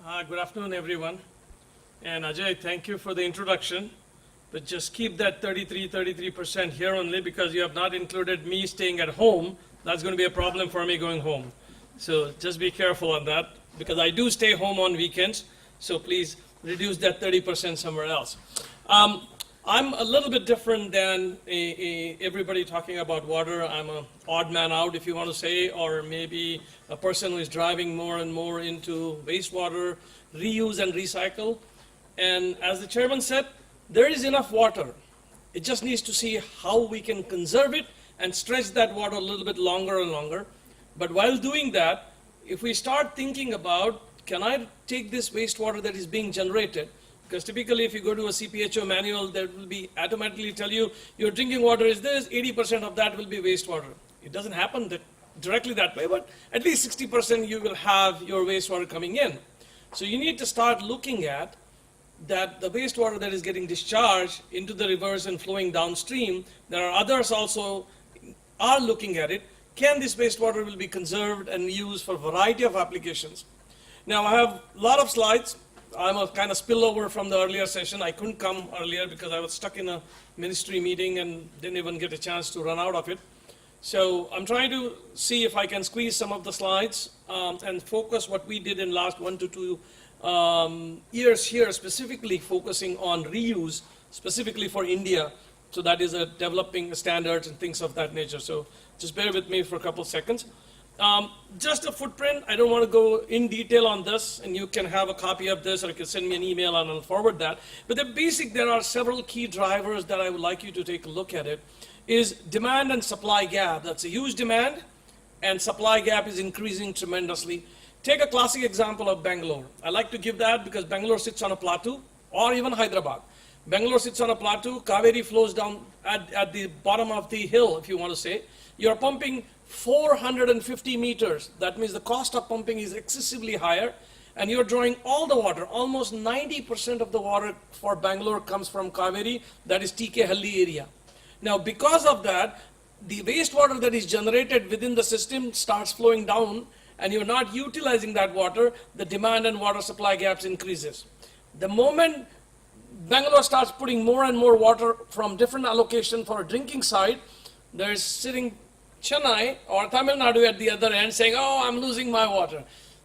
Good afternoon, everyone. And Ajay, thank you for the introduction. But just keep that 33% here only, because you have not included me staying at home. That's going to be a problem for me going home. So just be careful on that, because I do stay home on weekends. So please reduce that 30% somewhere else. I'm a little bit different than everybody talking about water. I'm an odd man out, if you want to say, or maybe a person who is driving more and more into wastewater, reuse and recycle. And as the chairman said, there is enough water. It just needs to see how we can conserve it and stretch that water a little bit longer and longer. But while doing that, if we start thinking about, can I take this wastewater that is being generated? Because typically if you go to a CPHO manual, that will be automatically tell you your drinking water is this, 80% of that will be wastewater. It doesn't happen directly that way, but at least 60% you will have your wastewater coming in. So you need to start looking at that the wastewater that is getting discharged into the rivers and flowing downstream, there are others also are looking at it. Can this wastewater will be conserved and used for a variety of applications? Now I have a lot of slides. I'm a kind of spillover from the earlier session. I couldn't come earlier because I was stuck in a ministry meeting and didn't even get a chance to run out of it. So I'm trying to see if I can squeeze some of the slides and focus what we did in last 1 to 2 years here, specifically focusing on reuse, specifically for India. So that is a developing standards and things of that nature. So just bear with me for a couple seconds. Just a footprint. I don't want to go in detail on this, and you can have a copy of this, or you can send me an email and I'll forward that. But there are several key drivers that I would like you to take a look at it. Is demand and supply gap. That's a huge demand, and supply gap is increasing tremendously. Take a classic example of Bangalore. I like to give that because Bangalore sits on a plateau, or even Hyderabad. Bangalore sits on a plateau, Kaveri flows down at the bottom of the hill, if you want to say. You're pumping 450 meters. That means the cost of pumping is excessively higher, and you're drawing all the water. Almost 90% of the water for Bangalore comes from Kaveri, that is TK Halli area. Now, because of that, the wastewater that is generated within the system starts flowing down, and you're not utilizing that water, the demand and water supply gaps increases. The moment Bangalore starts putting more and more water from different allocation for a drinking side, there's sitting Chennai or Tamil Nadu at the other end saying, oh, I'm losing my water.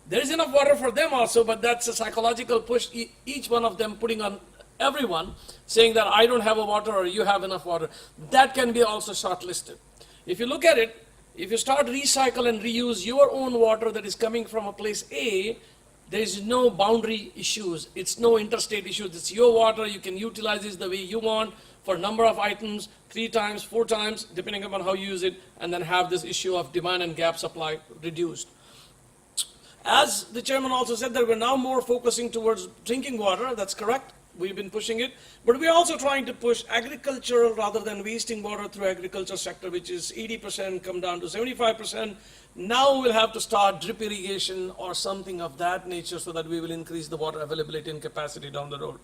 There is enough water for them also, but that's a psychological push, each one of them putting on everyone, saying that I don't have a water or you have enough water. That can be also shortlisted. If you look at it, if you start recycle and reuse your own water that is coming from a place A, there is no boundary issues. It's no interstate issues. It's your water. You can utilize it the way you want for a number of items, 3 times, 4 times, depending upon how you use it, and then have this issue of demand and gap supply reduced. As the chairman also said, that we're now more focusing towards drinking water. That's correct. We've been pushing it, but we're also trying to push agricultural rather than wasting water through agriculture sector, which is 80% come down to 75%. Now we'll have to start drip irrigation or something of that nature so that we will increase the water availability and capacity down the road.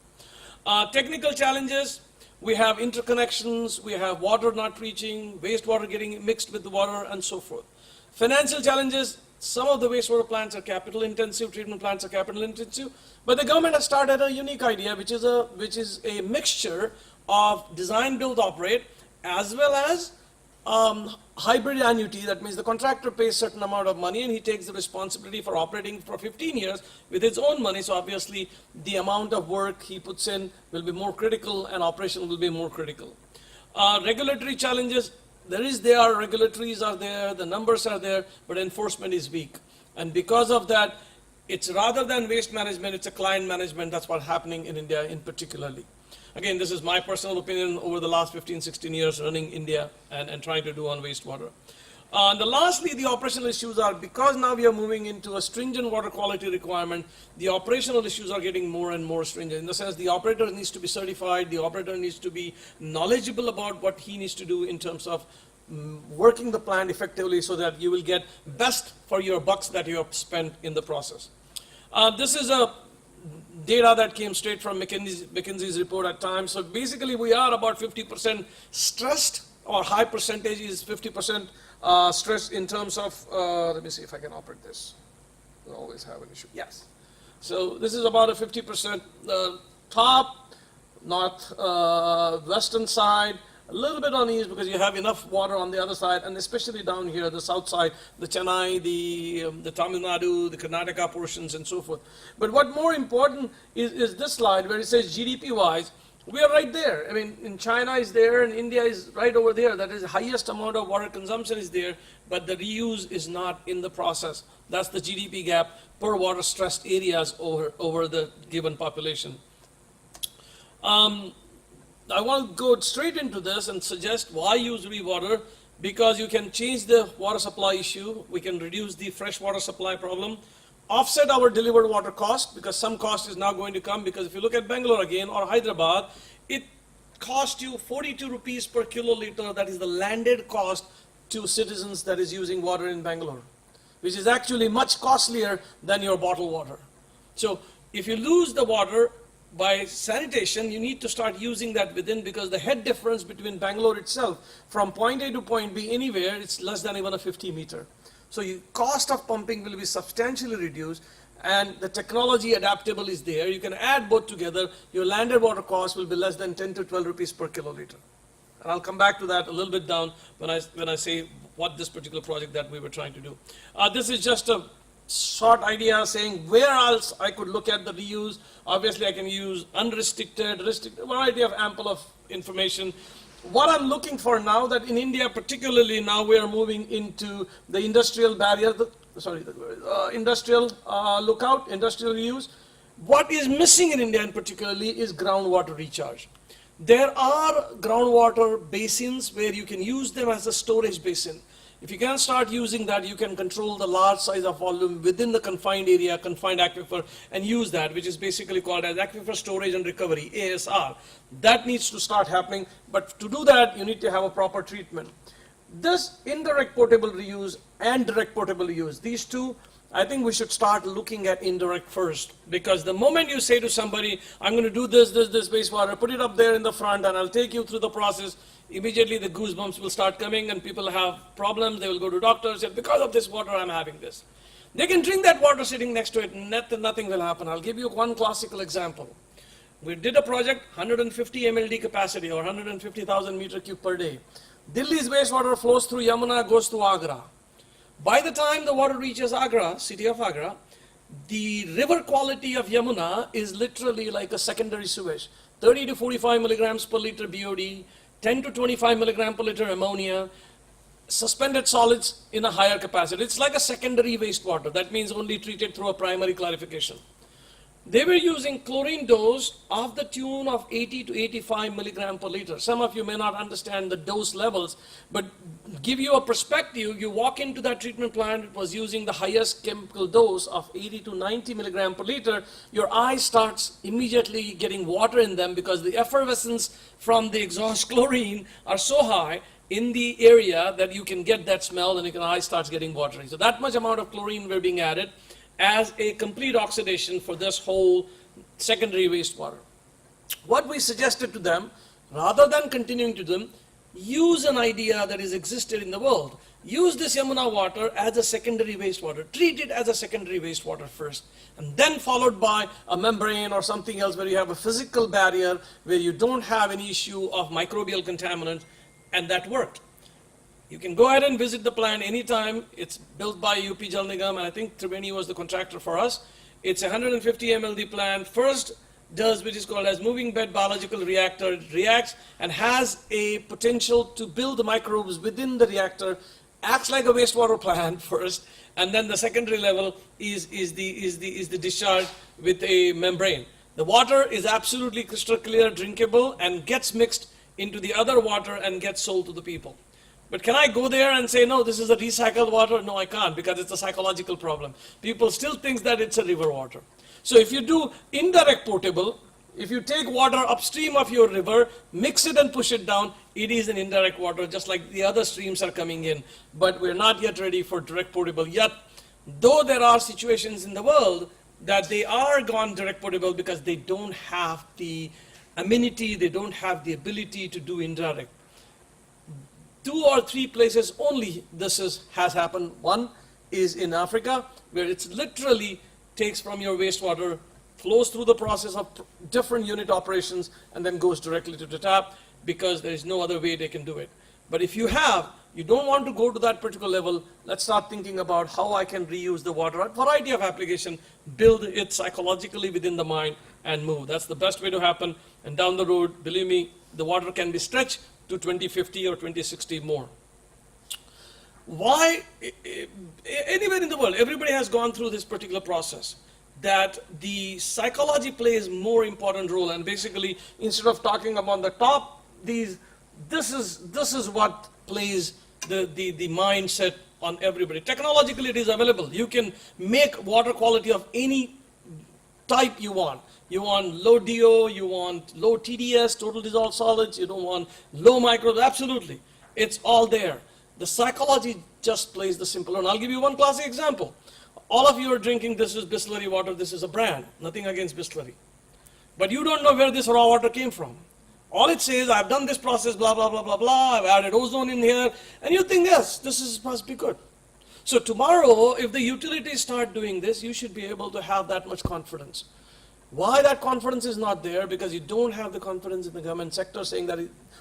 Technical challenges, we have interconnections, we have water not reaching, wastewater getting mixed with the water and so forth. Financial challenges, some of the wastewater plants are capital intensive, treatment plants are capital intensive, but the government has started a unique idea, which is a mixture of design, build, operate, as well as hybrid annuity. That means the contractor pays a certain amount of money and he takes the responsibility for operating for 15 years with his own money. So obviously the amount of work he puts in will be more critical and operation will be more critical. Regulatory challenges, regulatories are there, the numbers are there, but enforcement is weak. And because of that, it's rather than waste management, it's a client management. That's what's happening in India in particularly. Again, this is my personal opinion over the last 15, 16 years running India and trying to do on wastewater. Lastly, the operational issues are, because now we are moving into a stringent water quality requirement, the operational issues are getting more and more stringent. In the sense, the operator needs to be certified, the operator needs to be knowledgeable about what he needs to do in terms of working the plant effectively so that you will get best for your bucks that you have spent in the process. This is a data that came straight from McKinsey's report at times. So basically we are about 50% stressed, or high percentage is 50% stress in terms of, let me see if I can operate this. We always have an issue. Yes. So this is about a 50% top, north, western side, a little bit on east because you have enough water on the other side, and especially down here, the south side, the Chennai, the Tamil Nadu, the Karnataka portions, and so forth. But what more important is this slide where it says GDP-wise, we are right there. I mean, in China is there, and India is right over there. That is the highest amount of water consumption is there, but the reuse is not in the process. That's the GDP gap per water stressed areas over the given population. I want to go straight into this and suggest why use rewater, because you can change the water supply issue, we can reduce the fresh water supply problem, offset our delivered water cost, because some cost is now going to come, because if you look at Bangalore again or Hyderabad, it costs you 42 rupees per kiloliter, that is the landed cost to citizens that is using water in Bangalore, which is actually much costlier than your bottled water. So if you lose the water by sanitation, you need to start using that within, because the head difference between Bangalore itself from point A to point B anywhere, it's less than even a 50 meter. So your cost of pumping will be substantially reduced, and the technology adaptable is there. You can add both together. Your landed water cost will be less than 10 to 12 rupees per kiloliter. And I'll come back to that a little bit down when I say what this particular project that we were trying to do. This is just a short idea saying where else I could look at the reuse. Obviously, I can use unrestricted, restricted, variety of ample of information. What I'm looking for now, that in India particularly now we are moving into the industrial barrier, industrial lookout, industrial reuse. What is missing in India in particularly is groundwater recharge. There are groundwater basins where you can use them as a storage basin. If you can start using that, you can control the large size of volume within the confined area, confined aquifer, and use that, which is basically called as aquifer storage and recovery, ASR. That needs to start happening, but to do that, you need to have a proper treatment. This indirect potable reuse and direct potable reuse, these two, I think we should start looking at indirect first, because the moment you say to somebody, I'm going to do this wastewater, put it up there in the front and I'll take you through the process, immediately the goosebumps will start coming and people have problems. They will go to doctors and say, because of this water I'm having this. They can drink that water sitting next to it and nothing will happen. I'll give you one classical example. We did a project, 150 MLD capacity or 150,000 meter cube per day. Delhi's wastewater flows through Yamuna, goes to Agra. By the time the water reaches Agra, city of Agra, the river quality of Yamuna is literally like a secondary sewage. 30 to 45 milligrams per liter BOD, 10 to 25 milligram per liter ammonia, suspended solids in a higher capacity. It's like a secondary wastewater. That means only treated through a primary clarification. They were using chlorine dose of the tune of 80 to 85 milligram per liter. Some of you may not understand the dose levels, but give you a perspective, you walk into that treatment plant, it was using the highest chemical dose of 80 to 90 milligram per liter. Your eye starts immediately getting water in them because the effervescence from the exhaust chlorine are so high in the area that you can get that smell and your eye starts getting watery. So that much amount of chlorine were being added as a complete oxidation for this whole secondary wastewater. What we suggested to them, rather than continuing to them, use an idea that is existed in the world. Use this Yamuna water as a secondary wastewater. Treat it as a secondary wastewater first, and then followed by a membrane or something else where you have a physical barrier where you don't have any issue of microbial contaminant, and that worked. You can go ahead and visit the plant anytime. It's built by UP Jal Nigam, and I think Triveni was the contractor for us. It's a 150 MLD plant. First does which is called as moving bed biological reactor. It reacts and has a potential to build the microbes within the reactor, acts like a wastewater plant first, and then the secondary level is the discharge with a membrane. The water is absolutely crystal clear, drinkable, and gets mixed into the other water and gets sold to the people. But can I go there and say, no, this is a recycled water? No, I can't, because it's a psychological problem. People still think that it's a river water. So if you do indirect potable, if you take water upstream of your river, mix it and push it down, it is an indirect water, just like the other streams are coming in. But we're not yet ready for direct potable yet, though there are situations in the world that they are gone direct potable because they don't have the amenity, they don't have the ability to do indirect. 2 or 3 places only this has happened. One is in Africa, where it's literally takes from your wastewater, flows through the process of different unit operations, and then goes directly to the tap, because there is no other way they can do it. But if you don't want to go to that particular level, let's start thinking about how I can reuse the water. A variety of application, build it psychologically within the mind and move. That's the best way to happen. And down the road, believe me, the water can be stretched to 2050 or 2060 more. Why, anywhere in the world, everybody has gone through this particular process, that the psychology plays more important role. And basically, instead of talking about the top, this is what plays the mindset on everybody. Technologically, it is available. You can make water quality of any type you want. You want low DO, you want low TDS, total dissolved solids, you don't want low microbes, absolutely. It's all there. The psychology just plays the simple one. I'll give you one classic example. All of you are drinking, this is Bisleri water, this is a brand, nothing against Bisleri. But you don't know where this raw water came from. All it says, I've done this process, blah, blah, blah, blah, blah, I've added ozone in here, and you think, yes, must be good. So tomorrow, if the utilities start doing this, you should be able to have that much confidence. Why that confidence is not there? Because you don't have the confidence in the government sector saying that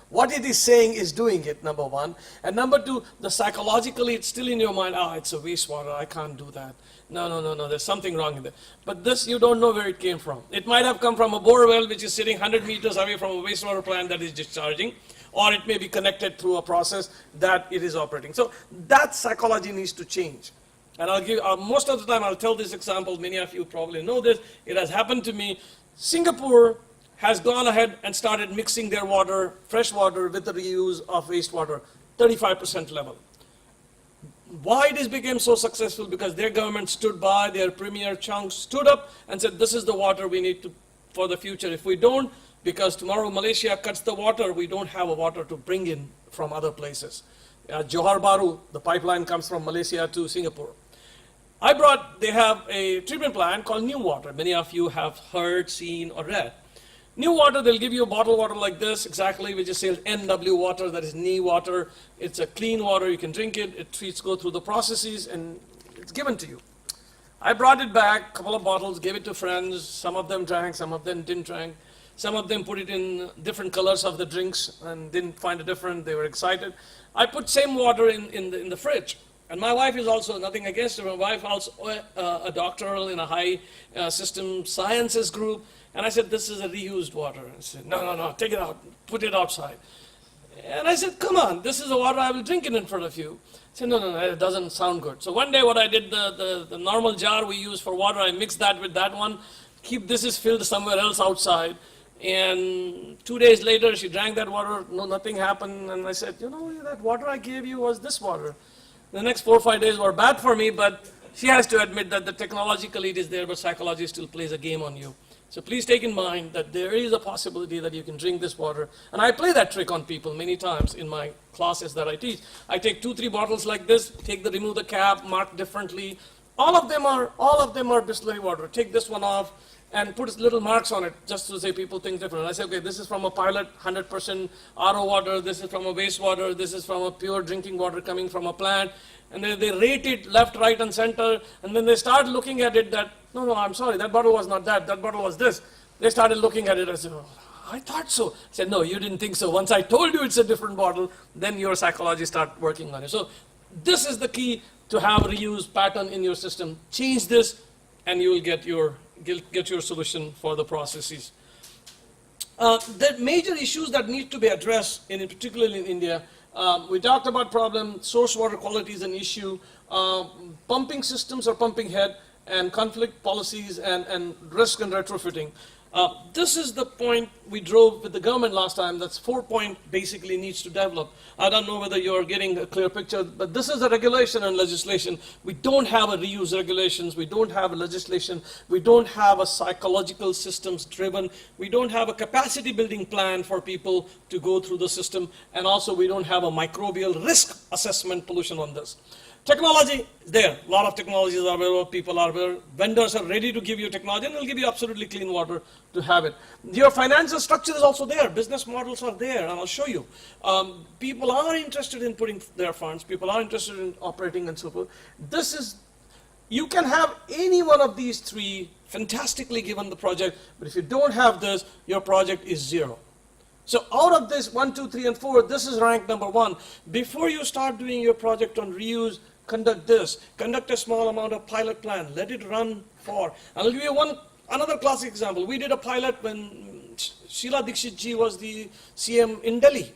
what it is saying is doing it, number one. And number two, psychologically, it's still in your mind, it's a wastewater, I can't do that. No, there's something wrong with it. But this, you don't know where it came from. It might have come from a bore well, which is sitting 100 meters away from a wastewater plant that is discharging, or it may be connected through a process that it is operating. So that psychology needs to change. And I'll give, most of the time I'll tell this example, many of you probably know this, it has happened to me. Singapore has gone ahead and started mixing their water, fresh water, with the reuse of wastewater, 35% level. Why this became so successful? Because their government stood by, their premier chunk stood up and said, this is the water we need for the future. If we don't, because tomorrow Malaysia cuts the water, we don't have a water to bring in from other places. Johor Bahru, the pipeline comes from Malaysia to Singapore. They have a treatment plant called New Water. Many of you have heard, seen, or read. New Water, they'll give you a bottled water like this, exactly, which is says NW water, that is New Water. It's a clean water, you can drink it, go through the processes, and it's given to you. I brought it back, a couple of bottles, gave it to friends. Some of them drank, some of them didn't drink. Some of them put it in different colors of the drinks and didn't find it different, they were excited. I put same water in the fridge. And my wife is also, nothing against her, my wife also a doctoral in a high system sciences group. And I said, this is a reused water. I said, no, take it out, put it outside. And I said, come on, this is the water I will drink it in front of you. I said, no, it doesn't sound good. So one day what I did, the normal jar we use for water, I mixed that with that one. This is filled somewhere else outside. And 2 days later, she drank that water, nothing happened. And I said, that water I gave you was this water. The next 4 or 5 days were bad for me, but she has to admit that the technologically it is there, but psychology still plays a game on you. So please take in mind that there is a possibility that you can drink this water. And I play that trick on people many times in my classes that I teach. I take 2-3 bottles like this, remove the cap, mark differently. All of them are Bisleri water. Take this one off and put little marks on it just to say people think different. And I say, okay, this is from a pilot 100% RO water, this is from a wastewater, this is from a pure drinking water coming from a plant. And they rate it left, right, and center, and then they start looking at it that, no, I'm sorry, that bottle was not that bottle was this. They started looking at it and said, I thought so. I said, no, you didn't think so. Once I told you it's a different bottle, then your psychology start working on it. So this is the key to have a reuse pattern in your system. Change this, and you will get your solution for the processes. The major issues that need to be addressed, particularly in India, we talked about problem, source water quality is an issue, pumping systems or pumping head, and conflict policies and risk and retrofitting. This is the point we drove with the government last time. That's 4 point basically needs to develop. I don't know whether you're getting a clear picture, but this is a regulation and legislation. We don't have a reuse regulations. We don't have a legislation. We don't have a psychological systems driven. We don't have a capacity building plan for people to go through the system. And also we don't have a microbial risk assessment pollution on this. Technology is there. A lot of technologies are available. People are available. Vendors are ready to give you technology, and they'll give you absolutely clean water to have it. Your financial structure is also there. Business models are there, and I'll show you. People are interested in putting their funds. People are interested in operating and so forth. You can have any one of these three fantastically given the project, but if you don't have this, your project is zero. So out of this 1, 2, 3, and 4, this is ranked number 1. Before you start doing your project on reuse, conduct this. Conduct a small amount of pilot plan. Let it run for. I'll give you another classic example. We did a pilot when Sheila Dikshit ji was the CM in Delhi.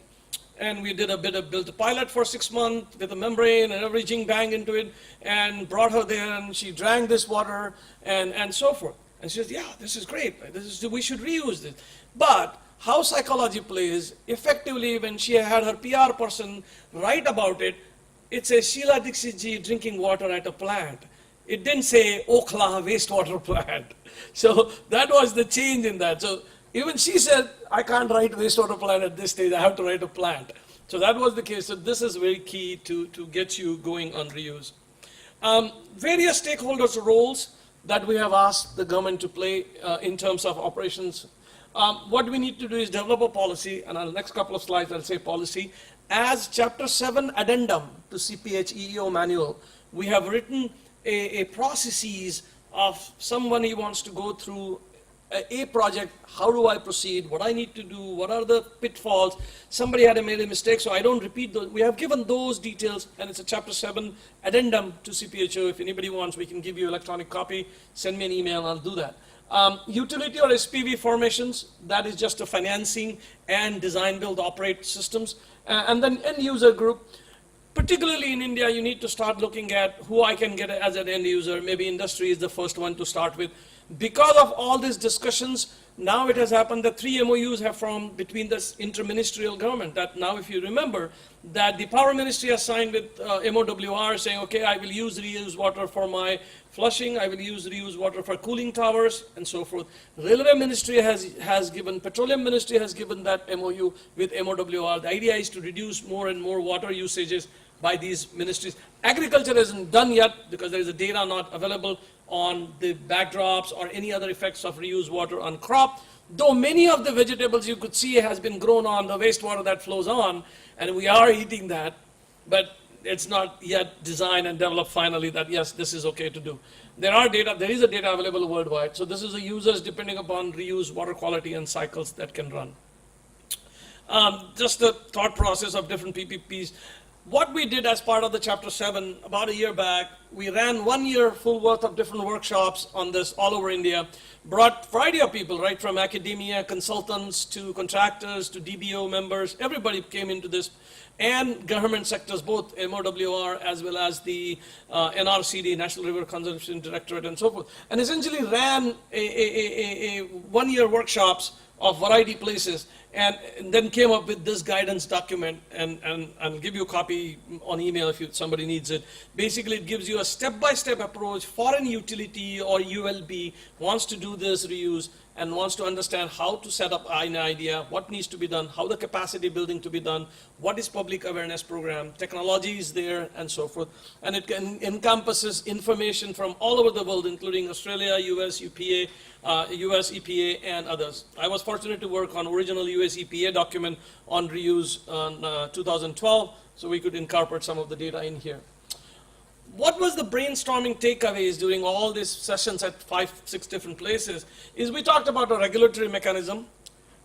And we did built a pilot for 6 months with a membrane and everything bang into it, and brought her there, and she drank this water and so forth. And she says, yeah, this is great. We should reuse this. But how psychology plays, effectively when she had her PR person write about it, it says Sheila Dikshit ji drinking water at a plant. It didn't say Okhla wastewater plant. So that was the change in that. So even she said, I can't write wastewater plant at this stage, I have to write a plant. So that was the case. So this is very key to get you going on reuse. Various stakeholders' roles that we have asked the government to play in terms of operations. What we need to do is develop a policy, and on the next couple of slides I'll say policy. As Chapter 7 addendum to CPH EEO manual, we have written a processes of someone who wants to go through a project, how do I proceed, what I need to do, what are the pitfalls, somebody had made a mistake, so I don't repeat those. We have given those details, and it's a Chapter 7 addendum to CPHO. If anybody wants, we can give you electronic copy, send me an email, I'll do that. Utility or SPV formations, that is just a financing and design, build, operate systems. And then end user group. Particularly in India, you need to start looking at who I can get as an end user. Maybe industry is the first one to start with. Because of all these discussions, now it has happened that 3 MOUs have formed between this interministerial government. That now, if you remember, that the Power Ministry has signed with MOWR saying, okay, I will use reuse water for my flushing, I will use reuse water for cooling towers, and so forth. Railway Ministry has given, Petroleum Ministry has given that MOU with MOWR. The idea is to reduce more and more water usages by these ministries. Agriculture isn't done yet because there is a data not available on the backdrops or any other effects of reused water on crop. Though many of the vegetables you could see has been grown on the wastewater that flows on, and we are eating that, but it's not yet designed and developed finally that yes, this is okay to do. There is a data available worldwide, so this is the users depending upon reuse, water quality, and cycles that can run. Just the thought process of different PPPs. What we did as part of the Chapter 7, about a year back, we ran 1 year full worth of different workshops on this all over India, brought a variety of people, right from academia, consultants, to contractors, to DBO members, everybody came into this, and government sectors, both MOWR as well as the NRCD, National River Conservation Directorate, and so forth, and essentially ran a 1 year workshops of variety places, and then came up with this guidance document, and I'll give you a copy on email if somebody needs it. Basically, it gives you a step-by-step approach for an utility or ULB wants to do this reuse and wants to understand how to set up an idea, what needs to be done, how the capacity building to be done, what is public awareness program, technology is there, and so forth. And it encompasses information from all over the world, including Australia, US, EPA, US EPA, and others. I was fortunate to work on original US EPA document on reuse in 2012, so we could incorporate some of the data in here. What was the brainstorming takeaways during all these sessions at 5, 6 different places is we talked about a regulatory mechanism.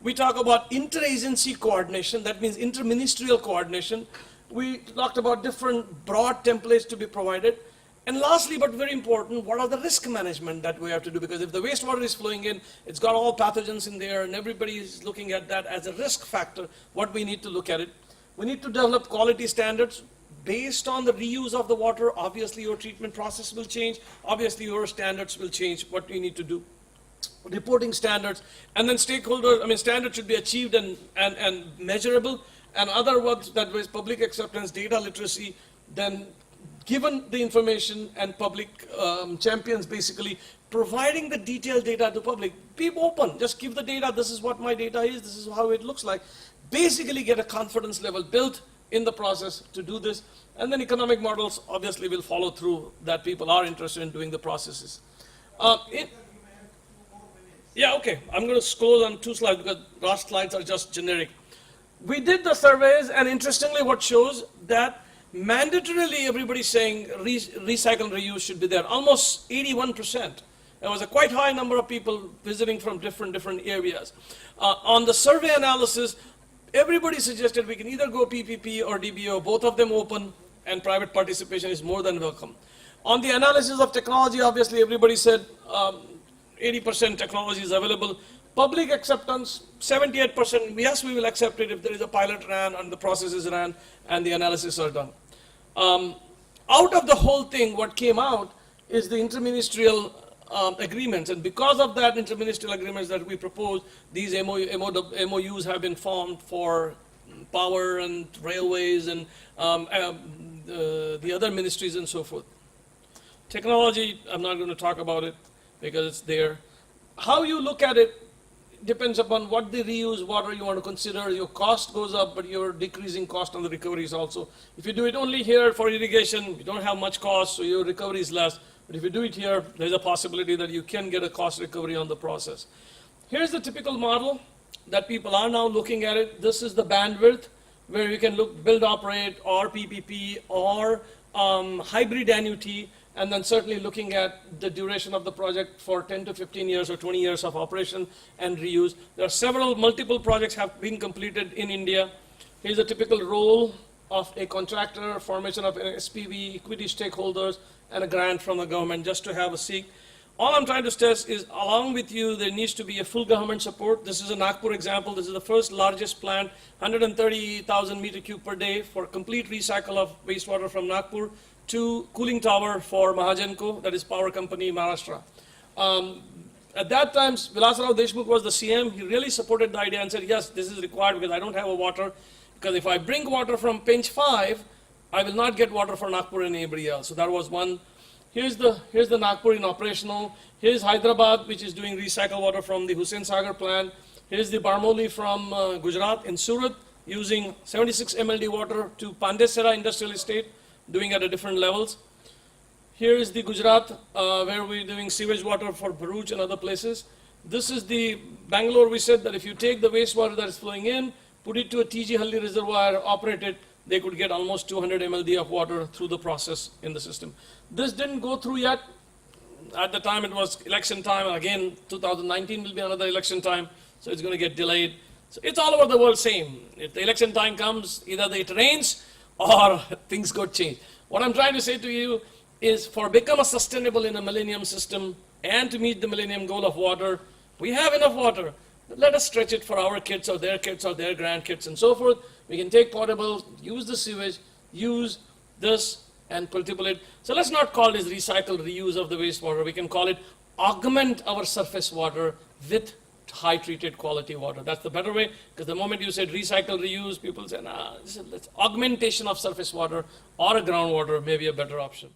We talk about interagency coordination, that means interministerial coordination. We talked about different broad templates to be provided. And lastly, but very important, what are the risk management that we have to do? Because if the wastewater is flowing in, it's got all pathogens in there, and everybody is looking at that as a risk factor, what we need to look at it. We need to develop quality standards. Based on the reuse of the water, obviously your treatment process will change. Obviously your standards will change, what we need to do. Reporting standards, and then standards should be achieved and measurable, and other ones that was public acceptance, data literacy, then given the information and public champions basically providing the detailed data to public. Be open, just give the data, this is what my data is, this is how it looks like. Basically get a confidence level built in the process to do this, and then economic models obviously will follow through that people are interested in doing the processes. Yeah, okay, I'm going to scroll on 2 slides because last slides are just generic. We did the surveys, and interestingly what shows that mandatorily everybody's saying recycle and reuse should be there, almost 81%. There was a quite high number of people visiting from different areas. On the survey analysis, everybody suggested we can either go PPP or DBO, both of them open, and private participation is more than welcome. On the analysis of technology, obviously everybody said 80% technology is available. Public acceptance, 78%, yes, we will accept it if there is a pilot ran and the process is ran and the analysis are done. Out of the whole thing, what came out is the interministerial agreements, and because of that interministerial agreements that we proposed, these MOUs have been formed for power and railways and the other ministries and so forth. Technology, I'm not going to talk about it because it's there. How you look at it depends upon what the reuse water you want to consider. Your cost goes up, but you're decreasing cost on the recoveries also. If you do it only here for irrigation, you don't have much cost, so your recovery is less. But if you do it here, there's a possibility that you can get a cost recovery on the process. Here's the typical model that people are now looking at it. This is the bandwidth where you can look build, operate, or PPP, or hybrid annuity, and then certainly looking at the duration of the project for 10 to 15 years or 20 years of operation and reuse. There are multiple projects have been completed in India. Here's a typical role of a contractor, formation of an SPV, equity stakeholders, and a grant from the government, just to have a seek. All I'm trying to stress is, along with you, there needs to be a full government support. This is a Nagpur example. This is the first largest plant, 130,000 meter cube per day for complete recycle of wastewater from Nagpur to cooling tower for Mahajanko, that is power company in Maharashtra. At that time, Vilasrao Deshmukh was the CM. He really supported the idea and said, yes, this is required because I don't have a water. Because if I bring water from Pinch 5, I will not get water for Nagpur and anybody else. So that was one. Here's the Nagpur in operational. Here's Hyderabad, which is doing recycled water from the Hussain Sagar plant. Here's the Barmoli from Gujarat in Surat, using 76 MLD water to Pandesera Industrial Estate, doing at a different levels. Here is the Gujarat, where we're doing sewage water for Bharuch and other places. This is the Bangalore. We said that if you take the wastewater that is flowing in, put it to a TG Halli reservoir, operate it, they could get almost 200 MLD of water through the process in the system. This didn't go through yet. At the time it was election time. Again, 2019 will be another election time, so it's going to get delayed. So it's all over the world same. If the election time comes, either it rains or things got changed. What I'm trying to say to you is, for become a sustainable in a millennium system and to meet the millennium goal of water, we have enough water. Let us stretch it for our kids or their grandkids and so forth. We can take potable, use the sewage, use this and cultivate. So let's not call this recycle, reuse of the wastewater. We can call it augment our surface water with high treated quality water. That's the better way, because the moment you said recycle, reuse, people say, nah, this is augmentation of surface water or a groundwater may be a better option.